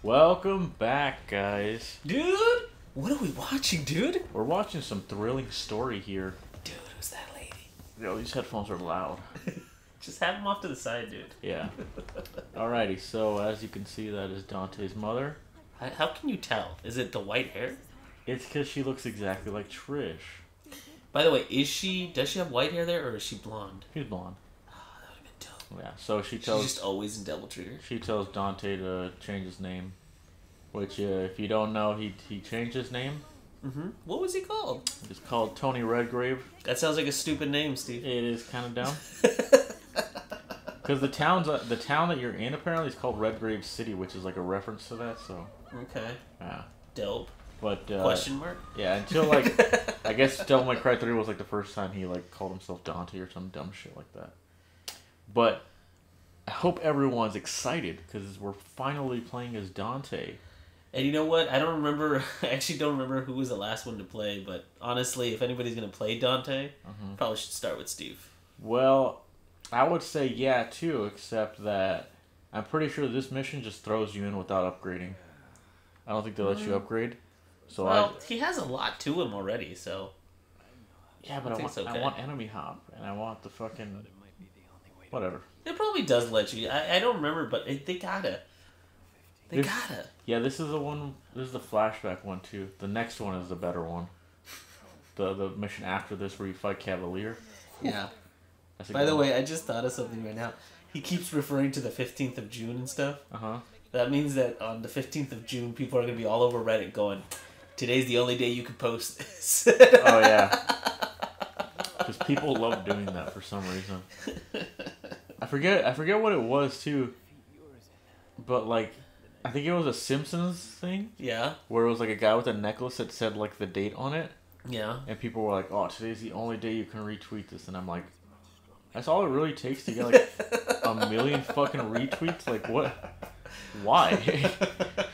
Welcome back, guys. Dude, what are we watching, dude? We're watching some thrilling story here. Dude, who's that lady? Yo, these headphones are loud. Just have them off to the side, dude. Yeah. Alrighty, so as you can see, that is Dante's mother. How can you tell? Is it the white hair? It's because she looks exactly like Trish. By the way, does she have white hair there, or is she blonde? She's blonde. Oh, that would have been dope. Yeah, so She's just always in Devil Trigger. She tells Dante to change his name. Which, if you don't know, he changed his name. Mm-hmm. What was he called? It's called Tony Redgrave. That sounds like a stupid name, Steve. It is kind of dumb. Because the town that you're in apparently is called Redgrave City, which is like a reference to that. So okay. Yeah. Dope. But question mark? Yeah, until like I guess Devil May Cry 3 was like the first time he like called himself Dante or some dumb shit like that. But I hope everyone's excited because we're finally playing as Dante. And you know what? I don't remember. I actually don't remember who was the last one to play. But honestly, if anybody's gonna play Dante, probably should start with Steve. Well, I would say yeah too, except that I'm pretty sure this mission just throws you in without upgrading. I don't think they let you upgrade. So well, he has a lot to him already, so yeah, but I want enemy hop and I want the fucking whatever. It probably does let you. I don't remember, but they gotta. They gotta. Yeah, this is the one. This is the flashback one too. The next one is the better one. The mission after this where you fight Cavalier. Yeah. By the way, I just thought of something right now. He keeps referring to the 15th of June and stuff. That means that on the 15th of June, people are gonna be all over Reddit going, "Today's the only day you can post this." Oh yeah. Because people love doing that for some reason. I forget what it was too. But like, I think it was a Simpsons thing. Yeah. Where it was like a guy with a necklace that said like the date on it. Yeah. And people were like, "Oh, today's the only day you can retweet this," and I'm like, "That's all it really takes to get like a million fucking retweets? Like what? Why?"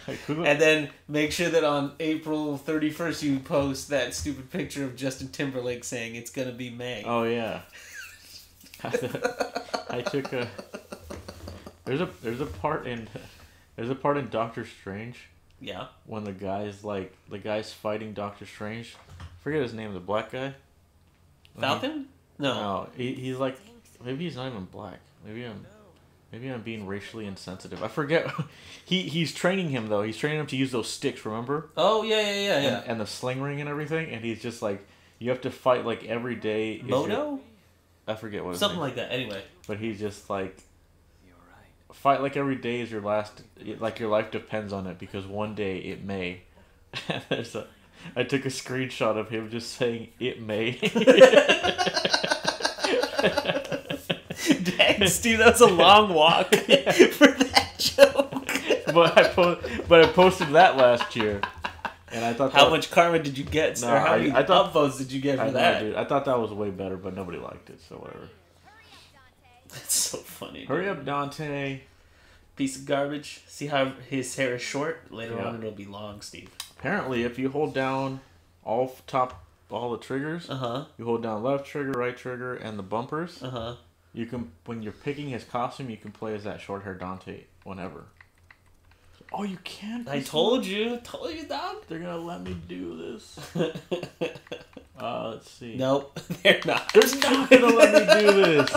Like, and then make sure that on April 31st you post that stupid picture of Justin Timberlake saying it's gonna be May. Oh yeah. I took a. There's a part in Doctor Strange. Yeah. When the guy's fighting Doctor Strange. I forget his name. The black guy. Falcon? No. No. He's like, maybe he's not even black. Maybe I'm being racially insensitive. I forget. He's training him though. He's training him to use those sticks. Remember? Oh yeah. And the sling ring and everything. And he's just like, you have to fight like every day. Moto? I forget what. Something like that. Anyway. But he's just like, fight like every day is your last. Like your life depends on it because one day it may. I took a screenshot of him just saying it may. Dang, Steve, that's a long walk for that joke. But I posted that last year, and I thought. How much karma did you get? No, or how many upvotes did you get for that? Dude, I thought that was way better, but nobody liked it, so whatever. That's so funny. Hurry up, Dante. Piece of garbage. See how his hair is short? Later on, it'll be long, Steve. Apparently, if you hold down all the triggers, you hold down left trigger, right trigger, and the bumpers. You can, when you're picking his costume, you can play as that short hair Dante whenever. Oh, you can. I told you, dog. They're gonna let me do this. Let's see. Nope, they're not. They're not gonna let me do this.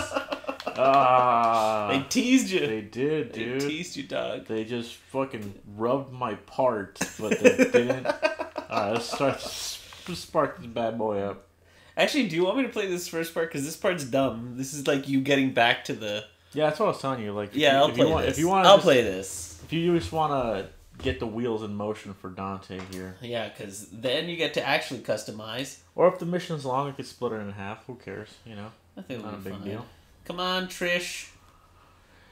They teased you. They did, dude. They teased you, dog. They just fucking rubbed my parts, but they didn't. Alright, let's spark this bad boy up. Actually, do you want me to play this first part? Because this part's dumb. This is like you getting back to the... Yeah, that's what I was telling you. Like, yeah, I'll play this. I'll play this. If you just want to get the wheels in motion for Dante here. Yeah, because then you get to actually customize. Or if the mission's long, I could split it in half. Who cares, you know? I think it'll not be a big fun. deal. Come on, Trish.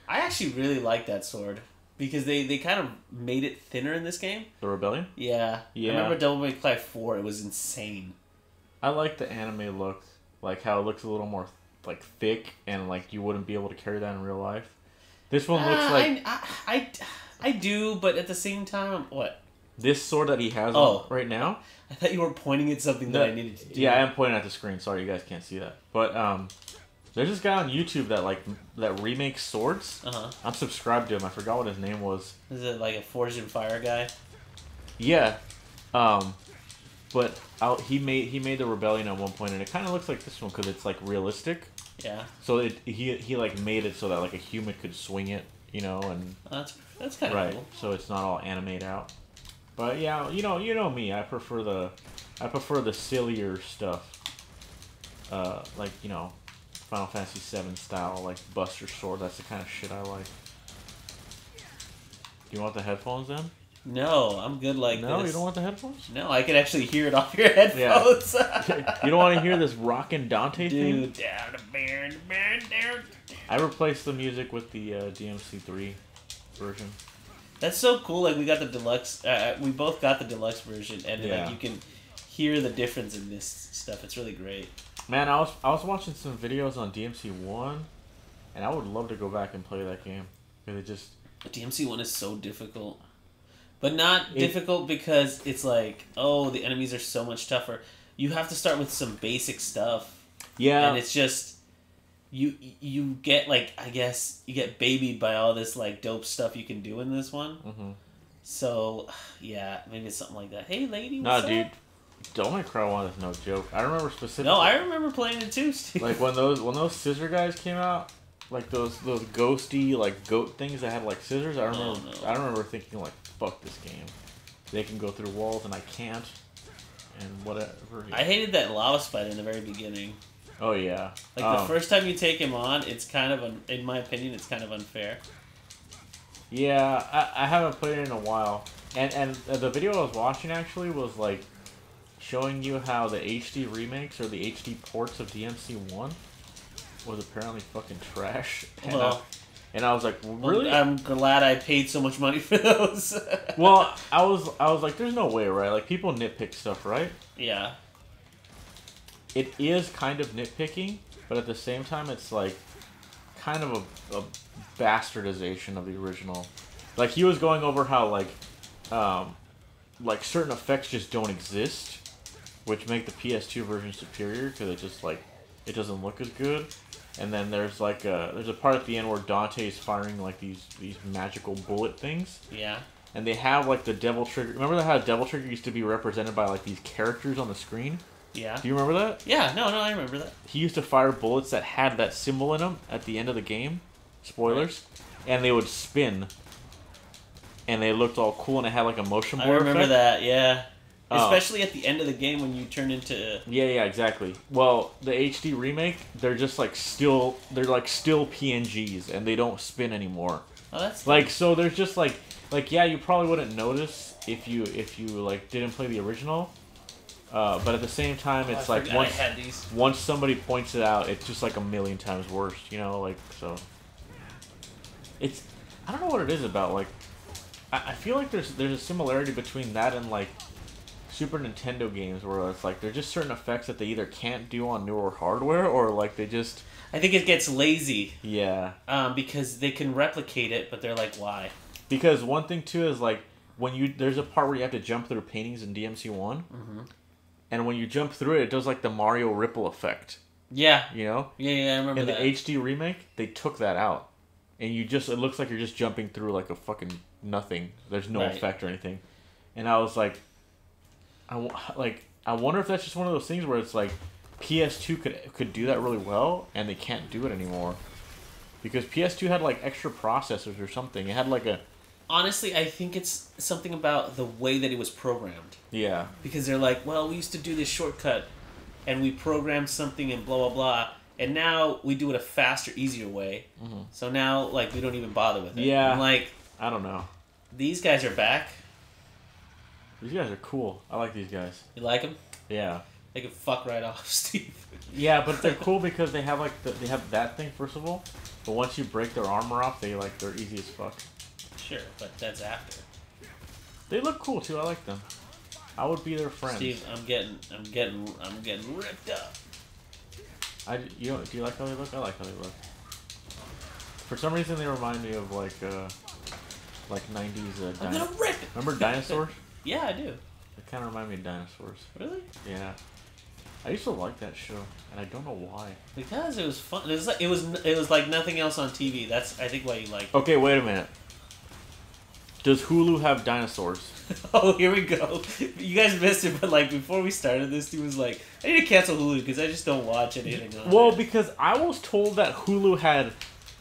I actually really like that sword. Because they kind of made it thinner in this game. The Rebellion? Yeah. Yeah. I remember Devil May Cry 4. It was insane. I like the anime look. Like how it looks a little more like thick and like you wouldn't be able to carry that in real life. This one looks like... I do, but at the same time, what? This sword that he has on right now? I thought you were pointing at something that I needed to do. Yeah, I am pointing at the screen. Sorry, you guys can't see that. But There's this guy on YouTube that remakes swords. I'm subscribed to him. I forgot what his name was. Is it like a Forged in Fire guy? Yeah. But he made the Rebellion at one point, and it kind of looks like this one because it's like realistic. Yeah. So he like made it so that like a human could swing it, you know, and that's kind of cool. So it's not all animate out. But yeah, you know me. I prefer the sillier stuff. Like, you know, Final Fantasy VII style, like Buster Sword. That's the kind of shit I like. Do you want the headphones then? No, I'm good like no, this. You don't want the headphones? No, I can actually hear it off your headphones. Yeah. You don't want to hear this rockin' Dante thing? I replaced the music with the DMC3 version. That's so cool. Like, we got the deluxe. We both got the deluxe version, and like, you can hear the difference in this stuff. It's really great. Man, I was watching some videos on DMC1, and I would love to go back and play that game. Because it just... DMC1 is so difficult. But not difficult because it's like, oh, the enemies are so much tougher. You have to start with some basic stuff. Yeah. And it's just... You get, like, I guess, you get babied by all this, like, dope stuff you can do in this one. Mm-hmm. So, yeah, maybe it's something like that. Hey, lady, what's up? Dude. Devil May Cry 1 is no joke. I remember specifically... No, I remember playing it too, Steve. Like, when those scissor guys came out, like, those ghosty, like, goat things that had, like, scissors, I remember thinking, like, fuck this game. They can go through walls and I can't. And whatever. I hated that lava spider in the very beginning. Oh, yeah. Like, the first time you take him on, it's kind of, in my opinion, it's kind of unfair. Yeah, I haven't played it in a while. And the video I was watching, actually, was, like, showing you how the HD remakes or the HD ports of DMC1 was apparently fucking trash. And I was like, really? I'm glad I paid so much money for those. Well, I was like, there's no way, right? Like, people nitpick stuff, right? Yeah. It is kind of nitpicking, but at the same time, it's like kind of a bastardization of the original. Like, he was going over how like certain effects just don't exist, which make the PS2 version superior because it just like it doesn't look as good. And then there's like there's a part at the end where Dante is firing like these magical bullet things. Yeah. And they have like the devil trigger. Remember how devil trigger used to be represented by like these characters on the screen? Yeah. Do you remember that? Yeah. No, I remember that. He used to fire bullets that had that symbol in them at the end of the game. Spoilers. Right. And they would spin. And they looked all cool, and it had like a motion blur. I remember effect. that. Yeah. Especially at the end of the game when you turn into... Yeah, exactly. Well, the HD remake, they're just like still PNGs, and they don't spin anymore. Oh, that's like, so there's just like yeah, you probably wouldn't notice if you like didn't play the original. But at the same time, it's like once somebody points it out, it's just like a million times worse, you know, like, so. It's, I don't know what it is about, like, I feel like there's a similarity between that and like Super Nintendo games where it's like there's just certain effects that they either can't do on newer hardware or like they just... I think it gets lazy. Yeah. Because they can replicate it, but they're like, why? Because one thing too is like there's a part where you have to jump through paintings in DMC1, mm-hmm. and when you jump through it does like the Mario ripple effect. Yeah. You know? Yeah, I remember that. In the HD remake, they took that out, and it looks like you're just jumping through like a fucking nothing. There's no effect or anything, and I was like, I wonder if that's just one of those things where it's like PS2 could do that really well, and they can't do it anymore. Because PS2 had like extra processors or something. It had like a... Honestly, I think it's something about the way that it was programmed. Yeah. Because they're like, well, we used to do this shortcut, and we programmed something and blah, blah, blah, and now we do it a faster, easier way. Mm-hmm. So now, like, we don't even bother with it. Yeah. I'm like... I don't know. These guys are back. These guys are cool. I like these guys. You like them? Yeah. They can fuck right off, Steve. Yeah, but they're cool because they have like they have that thing first of all. But once you break their armor off, they're easy as fuck. Sure, but that's after. They look cool too. I like them. I would be their friend. Steve, I'm getting ripped up. Do you like how they look? I like how they look. For some reason, they remind me of like 90s. I'm gonna rip it. Remember dinosaurs? Yeah, I do. They kind of remind me of dinosaurs. Really? Yeah. I used to like that show, and I don't know why. Because it was fun. It was like nothing else on TV. That's I think why you like. Okay, wait a minute. Does Hulu have dinosaurs? Oh, here we go. You guys missed it, but like before we started this, he was like, "I need to cancel Hulu because I just don't watch anything on Well, it." because I was told that Hulu had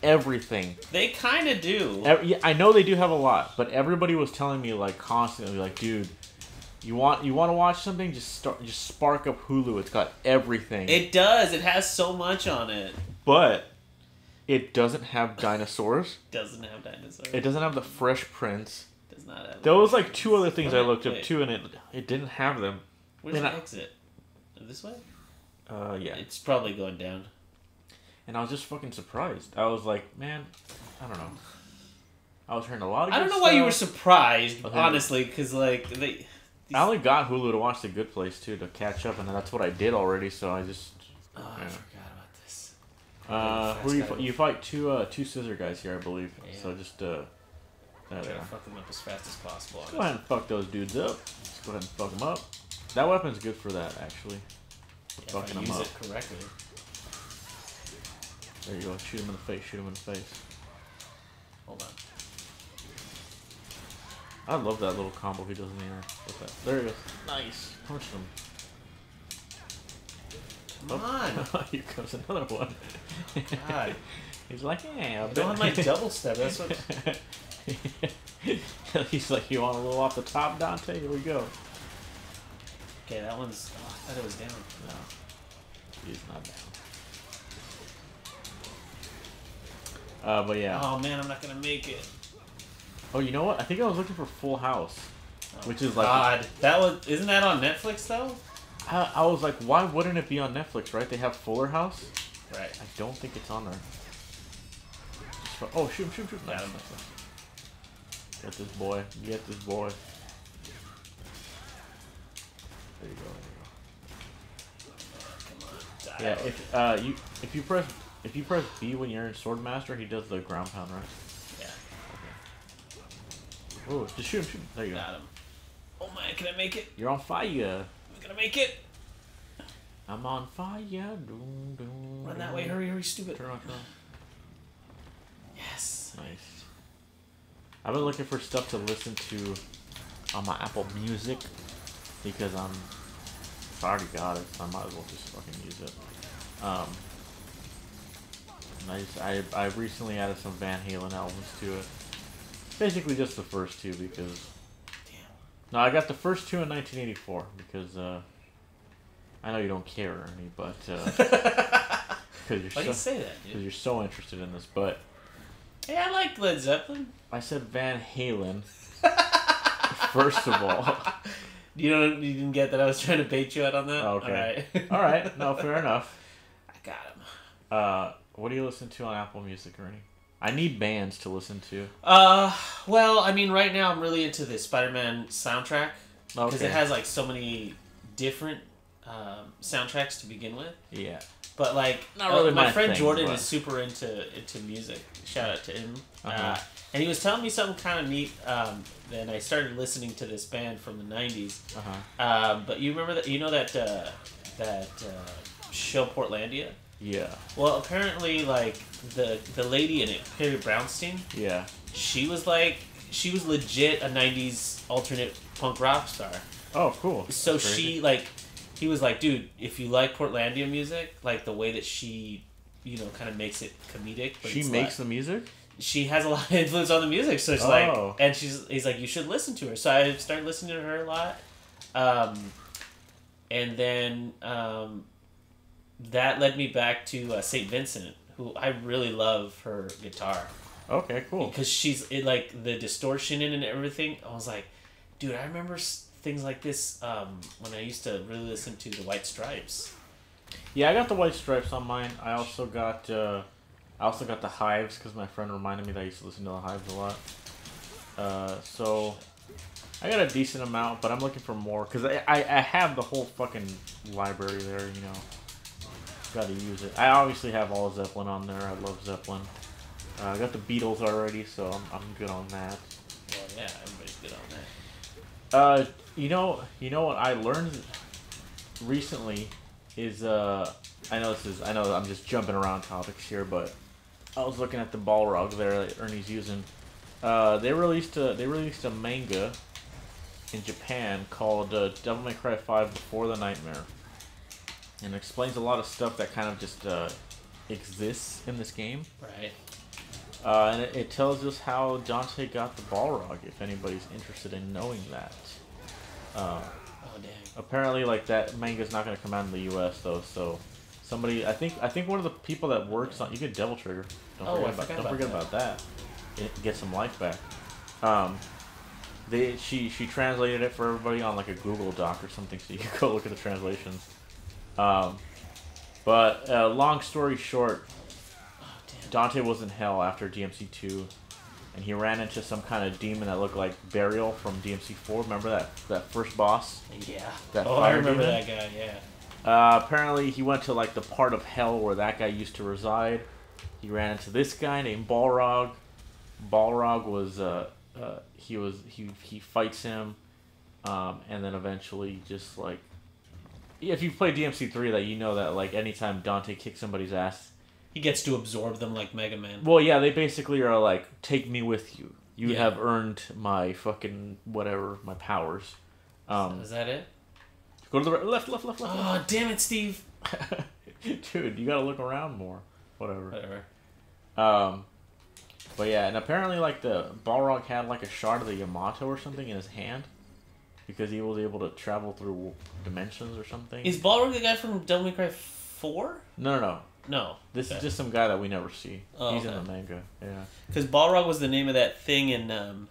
everything. They kind of do. Yeah, I know they do have a lot, but everybody was telling me like constantly, like, dude, you want to watch something? Just spark up Hulu. It's got everything. It does. It has so much on it. But it doesn't have dinosaurs. Doesn't have dinosaurs. It doesn't have the Fresh Prince. Does not have. There was like two other things I looked up too, and it didn't have them. Where's the exit? This way? Yeah. It's probably going down. And I was just fucking surprised. I was like, man, I don't know. I was hearing a lot of. I don't know why you were surprised, honestly, because like I only got Hulu to watch The Good Place too to catch up, and that's what I did already. So I just. Oh, I forgot about this. You fight two scissor guys here, I believe. Yeah. So just try to fuck them up as fast as possible. Go ahead and fuck those dudes up. Just go ahead and fuck them up. That weapon's good for that, actually. Yeah, fucking them up. Use it correctly. There you go. Shoot him in the face. Shoot him in the face. Hold on. I love that little combo he does in the air. With that. There he goes. Nice. Punch him. Come on. Here comes another one. God. He's like, yeah. I don't have my double step. That's what. He's like, you want a little off the top, Dante? Here we go. Okay, that one's. Oh, I thought it was down. No. He's not down. But yeah. Oh man, I'm not gonna make it. Oh, you know what? I think I was looking for Full House, which is like. God, isn't that on Netflix though? I was like, why wouldn't it be on Netflix? Right? They have Fuller House. Right. I don't think it's on there. Oh, shoot! Got him. Get this boy. Get this boy. There you go. Come on. Yeah. If you press B when you're in Swordmaster, he does the ground pound, right? Yeah. Okay. Oh, just shoot him! There you go. Got him. Oh man, can I make it? You're on fire. I'm gonna make it. I'm on fire. Doom, doom, Run that way! Hurry, stupid! Turn on. Yes. Nice. I've been looking for stuff to listen to on my Apple Music because if I already got it, I might as well just fucking use it. And I recently added some Van Halen albums to it. Basically just the first two because. Damn. No, I got the first two in 1984 because I know you don't care, Ernie, but Why do you say that, dude? Because you're so interested in this, but. Hey, I like Led Zeppelin. I said Van Halen. First of all. You didn't get that I was trying to bait you out on that? Okay. All right. No, fair enough. I got him. What do you listen to on Apple Music, Ernie? I need bands to listen to. Well, I mean, right now I'm really into the Spider-Man soundtrack because it has like so many different soundtracks to begin with. Yeah. But like, not really my friend Jordan is super into music. Shout out to him. And he was telling me something kind of neat. Then I started listening to this band from the '90s. But you remember that? You know that show Portlandia? Yeah. Well, apparently, like the lady in it, Carrie Brownstein. Yeah. She was legit a '90s alternate punk rock star. Oh, cool. So that's she crazy. He was like, dude, if you like Portlandia music, like the way that she, kind of makes it comedic. But she makes the music? She has a lot of influence on the music, so it's and he's like, you should listen to her. So I started listening to her a lot. And then that led me back to St. Vincent, who I really love her guitar. Okay, cool. Because the distortion in it and everything, I was like, dude, I remember things like this when I used to really listen to the White Stripes. Yeah, I got the White Stripes on mine. I also got the Hives because my friend reminded me that I used to listen to the Hives a lot. So I got a decent amount, but I'm looking for more because I have the whole fucking library there. Got to use it. I obviously have all Zeppelin on there. I love Zeppelin. I got the Beatles already, so I'm good on that. Well, yeah, everybody's good on that. You know what I learned recently is I know I'm just jumping around topics here, but I was looking at the Balrog there that Ernie's using. They released a manga in Japan called Devil May Cry 5 Before the Nightmare, and it explains a lot of stuff that kind of just exists in this game. Right. And it tells us how Dante got the Balrog, if anybody's interested in knowing that. Oh dang. Apparently, like, that manga's not going to come out in the U.S. though, so somebody, I think one of the people that works on, you get Devil Trigger. Don't forget about that. Get some life back. She translated it for everybody on like a Google Doc or something, so you can go look at the translations. But long story short, Dante was in hell after DMC2, and he ran into some kind of demon that looked like Burial from DMC4. Remember that first boss? Yeah. I remember demon? that guy. Yeah. Apparently, he went to like the part of hell where that guy used to reside. He ran into this guy named Balrog. Balrog was he fights him, and then eventually just like, if you play DMC3, that you know that like anytime Dante kicks somebody's ass, he gets to absorb them like Mega Man. Well, yeah, they basically are like, take me with you. You have earned my fucking whatever, my powers. Is that it? Go to the right, left. Oh, damn it, Steve. Dude, you gotta look around more. Whatever. But yeah, and apparently like the Balrog had like a shard of the Yamato or something in his hand, because he was able to travel through dimensions or something. Is Balrog the guy from Devil May Cry 4? No. No. This is just some guy that we never see. Oh, He's in the manga. Yeah. Because Balrog was the name of that thing in...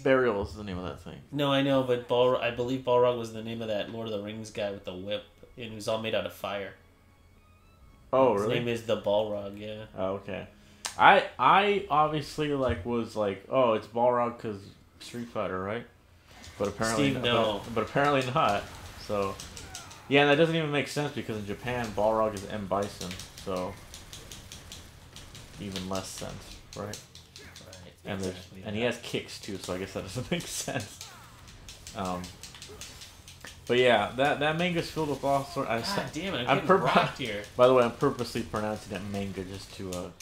Burial is the name of that thing. No, I know, but I believe Balrog was the name of that Lord of the Rings guy with the whip, and he was all made out of fire. Oh, really? His name is the Balrog, yeah. Oh, okay. I obviously was like, oh, it's Balrog because Street Fighter, right? But apparently, Steve, no. But apparently not. So, yeah, and that doesn't even make sense because in Japan, Balrog is M. Bison, so even less sense, right? Right. And exactly. and he has kicks too, so I guess that doesn't make sense. But yeah, that manga's filled with all sorts. God damn it! I'm getting rocked here. By the way, I'm purposely pronouncing it manga just to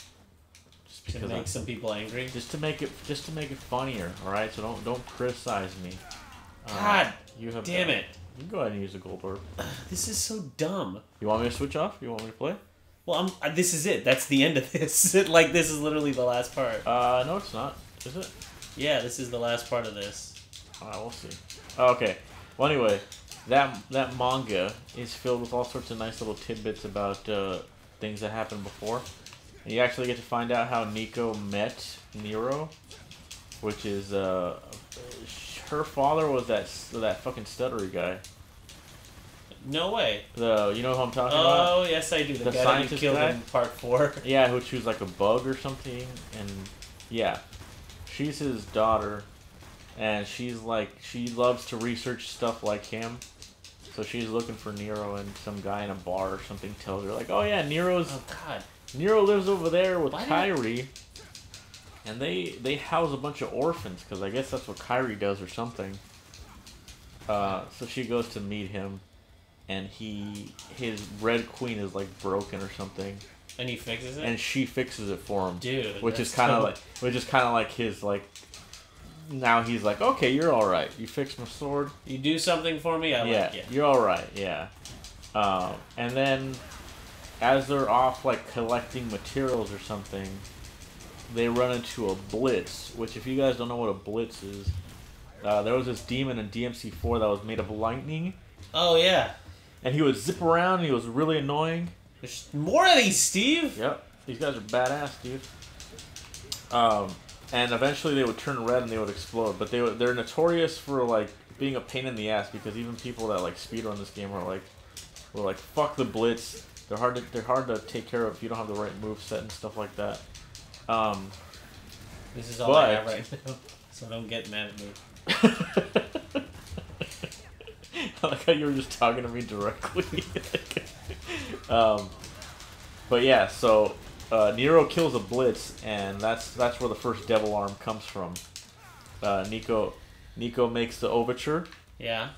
make some people angry. Just to make it funnier. All right, so don't criticize me. God, damn it! You can go ahead and use a gold orb. This is so dumb. You want me to switch off? You want me to play? Well, this is it. That's the end of this. Like, this is literally the last part. No, it's not. Is it? Yeah, this is the last part of this. We'll see. Okay. Well, anyway, that manga is filled with all sorts of nice little tidbits about things that happened before. And you actually get to find out how Nico met Nero, which is her father was that fucking stuttery guy. No way. You know who I'm talking about? Oh, yes, I do. The guy that you killed in part 4. Yeah, which was like a bug or something, and yeah, she's his daughter, and she loves to research stuff like him. So she's looking for Nero, and some guy in a bar or something tells her like, "Oh yeah, Nero lives over there with Kyrie." And they house a bunch of orphans, because I guess that's what Kyrie does or something. So she goes to meet him, and his Red Queen is like broken or something. And he fixes it? And she fixes it for him. Dude. Which is kind of like his like, now he's like, okay, you're alright. You fix my sword. You do something for me, I like you. You're alright, yeah. And then as they're off like collecting materials or something, they run into a blitz, which if you guys don't know what a blitz is, there was this demon in DMC4 that was made of lightning. Oh, yeah. And he would zip around, and he was really annoying. There's more of these, Steve! Yep. These guys are badass, dude. And eventually they would turn red and they would explode. But they're notorious for, like, being a pain in the ass, because even people that, like, speedrun this game are like, fuck the blitz. They're hard to take care of if you don't have the right move set and stuff like that. This is all I have right now, so don't get mad at me. I like how you were just talking to me directly. But yeah, so Nero kills a blitz, and that's where the first devil arm comes from. Nico makes the overture. Yeah.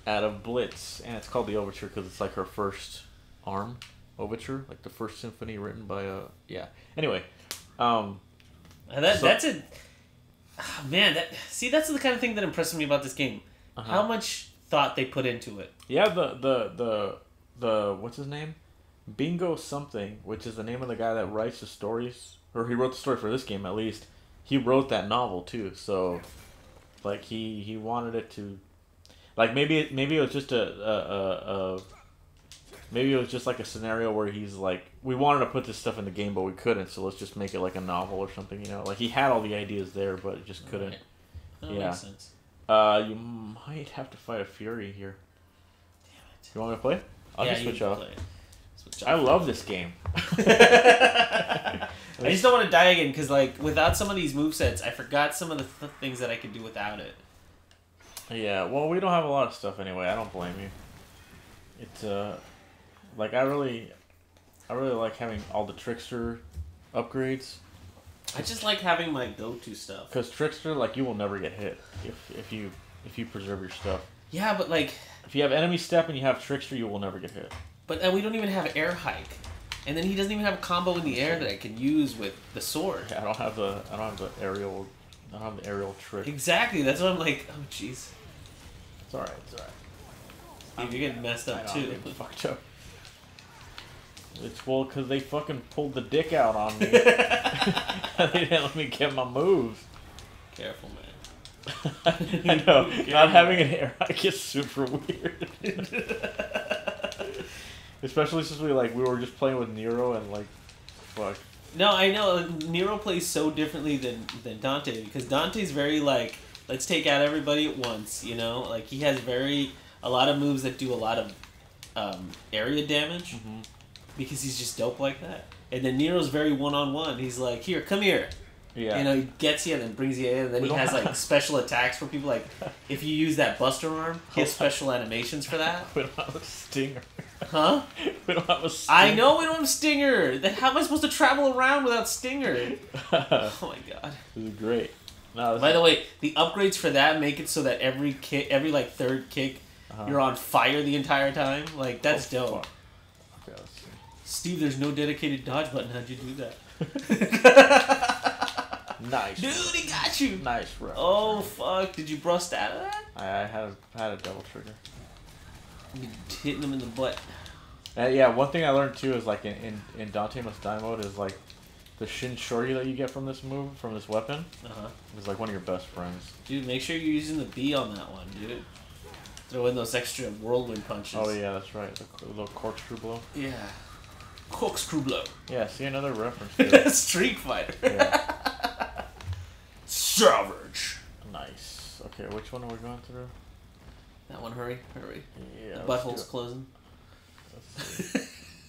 Out of blitz, and it's called the overture because it's like her first Arm Overture, like the first symphony written by yeah. Anyway, that's it. Oh, man, that's the kind of thing that impresses me about this game. How much thought they put into it. Yeah, the what's his name? Bingo something, which is the name of the guy that writes the stories, or he wrote the story for this game at least. He wrote that novel too, so like he wanted it to, like maybe it was just maybe it was just like a scenario where he's like, we wanted to put this stuff in the game but we couldn't, so let's just make it like a novel or something, you know? Like he had all the ideas there but it just couldn't. Right. That makes sense. You might have to fight a Fury here. Damn it. You want me to play? I'll just switch off. I love this game. I just don't want to die again because, like, without some of these movesets, I forgot some of the things that I could do without it. Yeah, well, we don't have a lot of stuff anyway. I don't blame you. It's like I really like having all the Trickster upgrades. I just like having my go-to stuff. Because Trickster, like, you will never get hit if you preserve your stuff. Yeah, but like, if you have enemy step and you have Trickster, you will never get hit. But we don't even have air hike, and then he doesn't even have a combo in the air that I can use with the sword. Yeah, I don't have the aerial trick. Exactly. That's what I'm like. Oh jeez. It's alright. It's alright. You're getting messed up too. I'm getting fucked up. It's because they fucking pulled the dick out on me. They didn't let me get my moves. Careful, man. I know. Not having an air hike is super weird. Especially since we were just playing with Nero and like, fuck. No, I know Nero plays so differently than Dante, because Dante's very like, let's take out everybody at once, you know? Like he has a lot of moves that do a lot of area damage, because he's just dope like that. And then Nero's very one-on-one. He's like, here, come here. Yeah. You know, he gets you and then brings you in, and then he has like special attacks for people. Like if you use that Buster Arm, he has special animations for that. We don't have a Stinger. Huh? We don't have a Stinger. I know we don't have Stinger. Then how am I supposed to travel around without Stinger? Oh my god. This is great. No, By the way, the upgrades for that make it so that every like third kick, you're on fire the entire time. Like that's dope. Fuck. Okay, let's see. Steve, there's no dedicated dodge button. How'd you do that? Nice. Dude, he got you. Nice, bro. Oh fuck! Did you bust out of that? I had a double trigger. You hitting him in the butt. Yeah, one thing I learned too is like in Dante Must Die mode is like the Shin Shorty that you get from this weapon is like one of your best friends. Dude, make sure you're using the B on that one, dude. Throw in those extra whirlwind punches. Oh yeah, that's right. The little corkscrew blow. Yeah. Corkscrew blow. Yeah, see another reference to it. Street Fighter. Yeah. Savage. Nice. Okay, which one are we going through? That one, hurry. Yeah. The butthole's closing.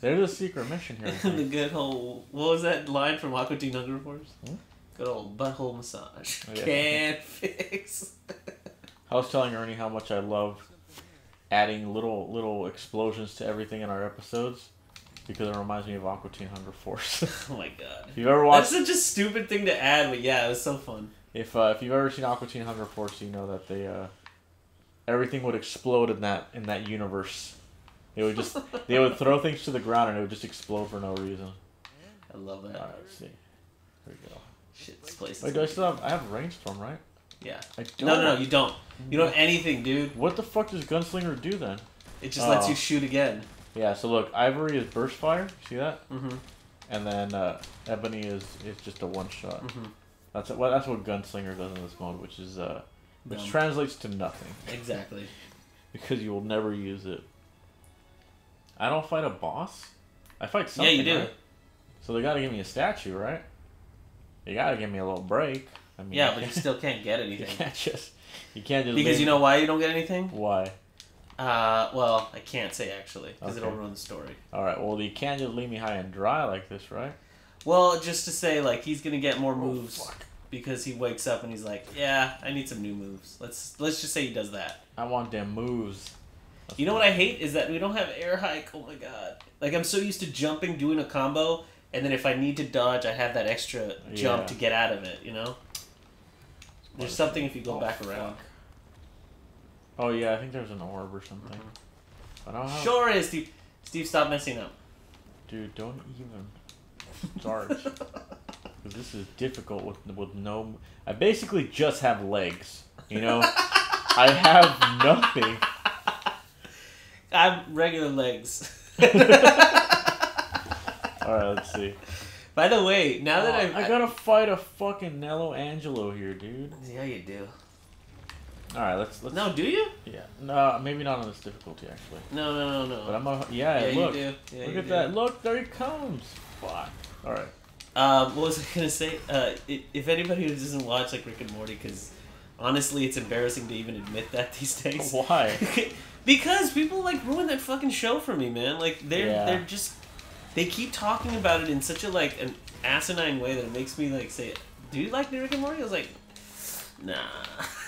There's a secret mission here. The good old, what was that line from Aqua Teen Hunger Force? Good old butthole massage. Yeah. Can't fix. I was telling Ernie how much I love adding little explosions to everything in our episodes, because it reminds me of Aqua Teen Hunger Force. Oh my god. If you've ever watched... That's such a stupid thing to add, but yeah, it was so fun. If you've ever seen Aqua Teen Hunger Force, you know that they everything would explode in that universe. They would throw things to the ground and it would just explode for no reason. I love that. Alright, let's see. Here we go. Shit, this place. Wait, do I still have? I have Rainstorm, right? Yeah. I don't. No, you don't. You don't have anything, dude. What the fuck does Gunslinger do then? It just lets you shoot again. Yeah. So look, Ivory is burst fire. See that? Mm-hmm. And then Ebony is just a one shot. Mm-hmm. That's what Gunslinger does in this mode, which is which translates to nothing. Exactly. Because you will never use it. I don't fight a boss. I fight something. Yeah, you do. Right? So they gotta give me a statue, right? They gotta give me a little break. I mean, yeah, but you still can't get anything. You can't just. Because you know why you don't get anything? Why? Well, I can't say actually, because Okay. it'll ruin the story. All right. Well, you can't just leave me high and dry like this, right? Well, just to say, like, he's gonna get more moves fuck. because he wakes up and he's like, "Yeah, I need some new moves." Let's just say he does that. I want them moves. You know what I hate is that we don't have air hike. Oh my god! Like I'm so used to jumping, doing a combo, and then if I need to dodge, I have that extra jump to get out of it. You know. There's something if you go back around. Oh yeah, I think there's an orb or something. But I don't have... Sure is, Steve. Steve, stop messing up. Dude, don't even start. Because this is difficult with no... I basically just have legs, you know? I have nothing. I have regular legs. Alright, let's see. By the way, now that I gotta fight a fucking Nello Angelo here, dude. Yeah, you do. Alright, let's... No, do you? Yeah. No, maybe not on this difficulty, actually. No. But I'm a... Yeah, look. You do. Look at that. Look, there he comes. Fuck. Alright. What was I gonna say? If anybody who doesn't watch like Rick and Morty, because honestly, it's embarrassing to even admit that these days. Why? Because people like ruin that fucking show for me, man. Like they're just they keep talking about it in such a like an asinine way that it makes me like say, "Do you like Rick and Morty?" I was like, "Nah."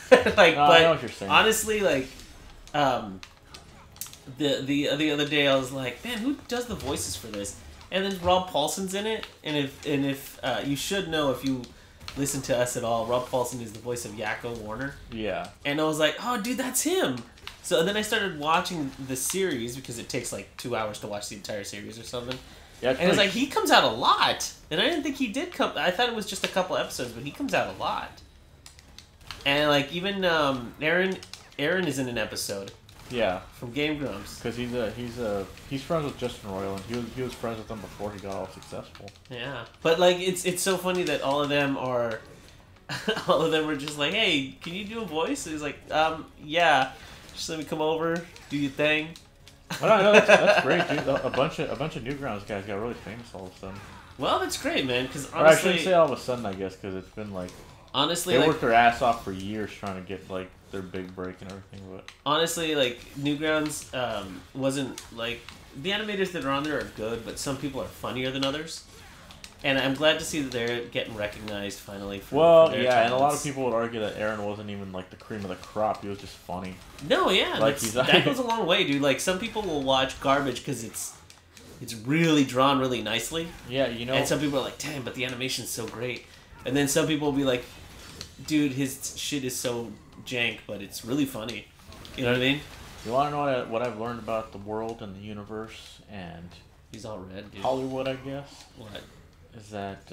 But I know what you're saying. Honestly, like, the other day I was like, "Man, who does the voices for this?" And then Rob Paulsen's in it, and if you should know if you listen to us at all, Rob Paulsen is the voice of Yakko Warner. Yeah. And I was like, oh, dude, that's him. So then I started watching the series because it takes like 2 hours to watch the entire series or something. Yeah, and it's like he comes out a lot, and I didn't think he did come. I thought it was just a couple episodes, but he comes out a lot. And like even Aaron is in an episode. Yeah, from Game Grumps. Because he's friends with Justin Roiland, and he was friends with them before he got all successful. Yeah, but like it's so funny that all of them are just like, hey, can you do a voice? And he's like, yeah, just let me come over, do your thing. Well, no, that's great, dude. A bunch of Newgrounds guys got really famous all of a sudden. Well, that's great, man. Because honestly, or I shouldn't say all of a sudden, I guess, because it's been like honestly they worked their ass off for years trying to get like their big break and everything. But honestly, like Newgrounds wasn't like the animators that are on there are good, but some people are funnier than others. And I'm glad to see that they're getting recognized finally. For their talents. And a lot of people would argue that Aaron wasn't even like the cream of the crop. He was just funny. No, yeah, like, that goes a long way, dude. Like some people will watch garbage because it's really drawn really nicely. Yeah, you know. And some people are like, damn, but the animation's so great. And then some people will be like, dude, his shit is so jank, but it's really funny. You know what I mean? You want to know what I've learned about the world and the universe and he's all red, dude. Hollywood, I guess. What? Is that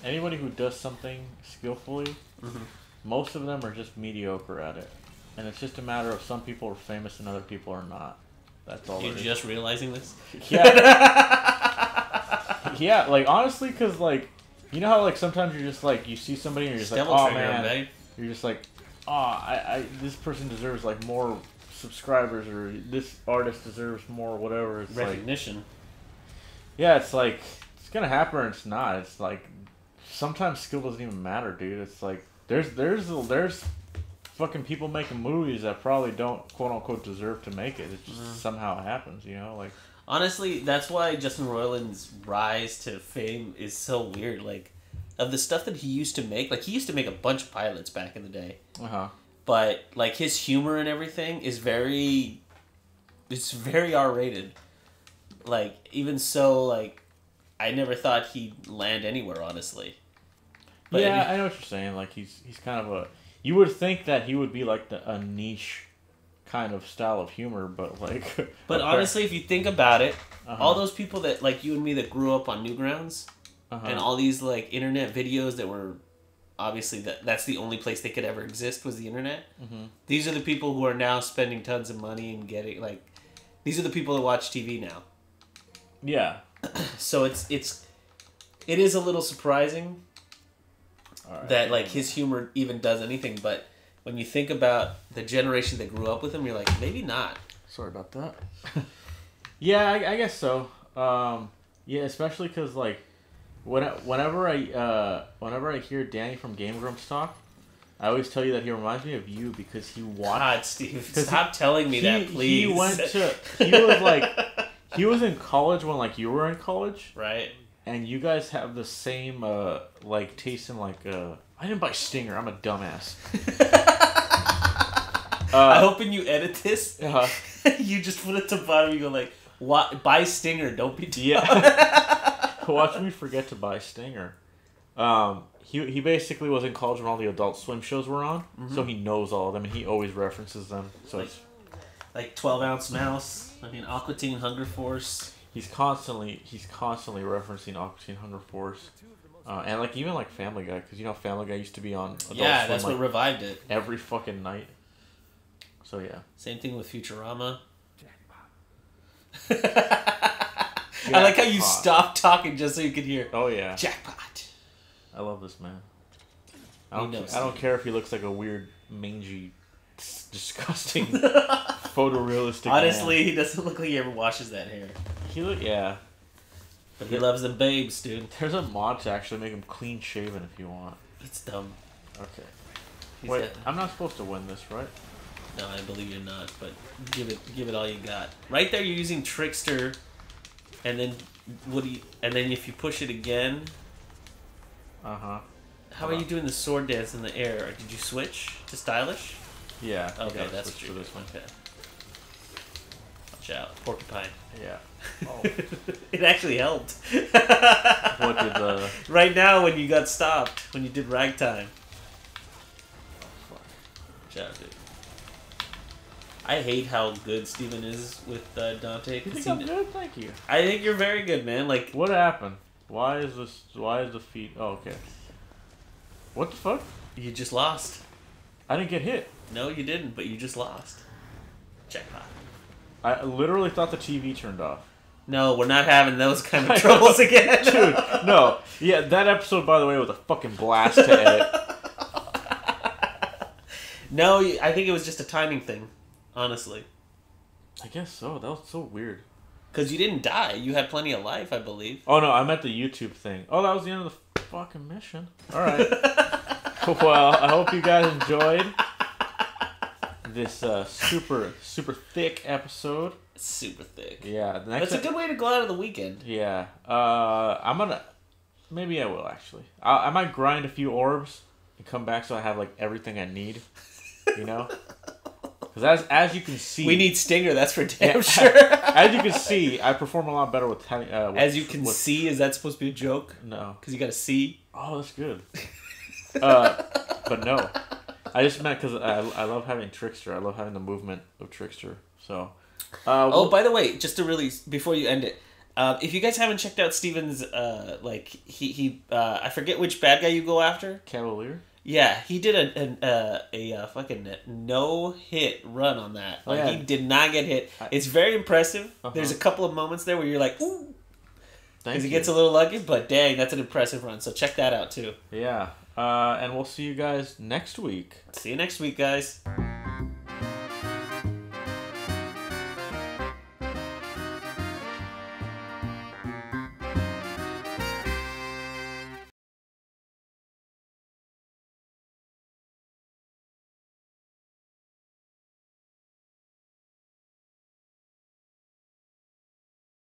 anybody who does something skillfully, most of them are just mediocre at it. And it's just a matter of some people are famous and other people are not. That's all. You're just realizing this? Yeah. Yeah, like, honestly, because, like, you know how, like, sometimes you're just, like, you see somebody and you're just like, oh, man. You're just like, oh, this person deserves, like, more subscribers, or this artist deserves more whatever. It's recognition. Like, yeah, it's like, it's gonna happen or it's not. It's like, sometimes skill doesn't even matter, dude. It's like, there's fucking people making movies that probably don't, quote unquote, deserve to make it. It just somehow happens, you know? Like, honestly, that's why Justin Roiland's rise to fame is so weird. Like, of the stuff that he used to make, like, he used to make a bunch of pilots back in the day. But, like, his humor and everything is very R-rated. Like, even so, like, I never thought he'd land anywhere, honestly. But yeah, I know what you're saying. Like, he's kind of a... You would think that he would be, like, a niche kind of style of humor, but, like... But honestly, if you think about it, all those people that, like, you and me that grew up on Newgrounds, and all these, like, internet videos that were... Obviously, that's the only place they could ever exist was the internet. These are the people who are now spending tons of money and getting, like... These are the people that watch TV now. Yeah. So it is a little surprising that, like, his humor even does anything, but when you think about the generation that grew up with him, you're like, maybe not. Sorry about that. Yeah, I guess so. Yeah, especially because, like, whenever I hear Danny from Game Grumps talk, I always tell you that he reminds me of you because he watched... God, Steve, stop telling me that, please. He was in college when, like, you were in college. Right. And you guys have the same, like, taste in, like, I didn't buy Stinger. I'm a dumbass. I hope when you edit this, you just put it to the bottom. You go, like, what? Buy Stinger. Don't be dumb. Yeah. Watch me forget to buy Stinger. He basically was in college when all the Adult Swim shows were on, so he knows all of them, and he always references them. So Like 12-ounce mouse. I mean, Aqua Teen Hunger Force. He's constantly referencing Aqua Teen Hunger Force. And like even like Family Guy, because you know Family Guy used to be on Adult Swim, that's what revived it. Every fucking night. So yeah. Same thing with Futurama. I like how you stopped talking just so you could hear. Oh yeah. Jackpot. I love this man. I don't care if he looks like a weird, mangy, disgusting, photorealistic. Honestly, man. he doesn't look like he ever washes that hair. Yeah. But he loves the babes, dude. There's a mod to actually make him clean shaven if you want. It's dumb. Okay. Wait, I'm not supposed to win this, right? No, I believe you're not, but give it all you got. Right there, you're using Trickster, and then if you push it again. How are you doing the sword dance in the air? Did you switch to stylish? Yeah. Okay, that's true. This one. Okay. Watch out, porcupine. Yeah. Oh. It actually helped. What did the? Right now, when you got stopped, when you did ragtime. Oh fuck. Watch out, dude. I hate how good Steven is with Dante. You think I'm good? Thank you. I think you're very good, man. Like, what happened? Why is the feet? Oh, okay. What the fuck? You just lost. I didn't get hit. No, you didn't, but you just lost. Jackpot. I literally thought the TV turned off. No, we're not having those kind of troubles again. Dude, no. Yeah, that episode, by the way, was a fucking blast to edit. No, I think it was just a timing thing. Honestly. I guess so. That was so weird. Because you didn't die. You had plenty of life, I believe. Oh, no. I meant the YouTube thing. Oh, that was the end of the fucking mission. All right. Well, I hope you guys enjoyed this super thick episode. Super thick. Yeah. That's a good way to go out of the weekend. Yeah. Maybe I will, actually. I might grind a few orbs and come back so I have, like, everything I need. You know? Because as you can see... We need Stinger, that's for damn sure. As you can see, I perform a lot better with... as you can see? Is that supposed to be a joke? No. Because you got to see? Oh, that's good. But no. I just meant because I love having Trickster. I love having the movement of Trickster. So... by the way, just to really... Before you end it, if you guys haven't checked out Steven's... I forget which bad guy you go after. Cavalier? Yeah, he did a fucking no-hit run on that. Like, he did not get hit. It's very impressive. There's a couple of moments there where you're like, ooh. Because he gets a little lucky, but dang, that's an impressive run. So check that out, too. Yeah. And we'll see you guys next week. See you next week, guys.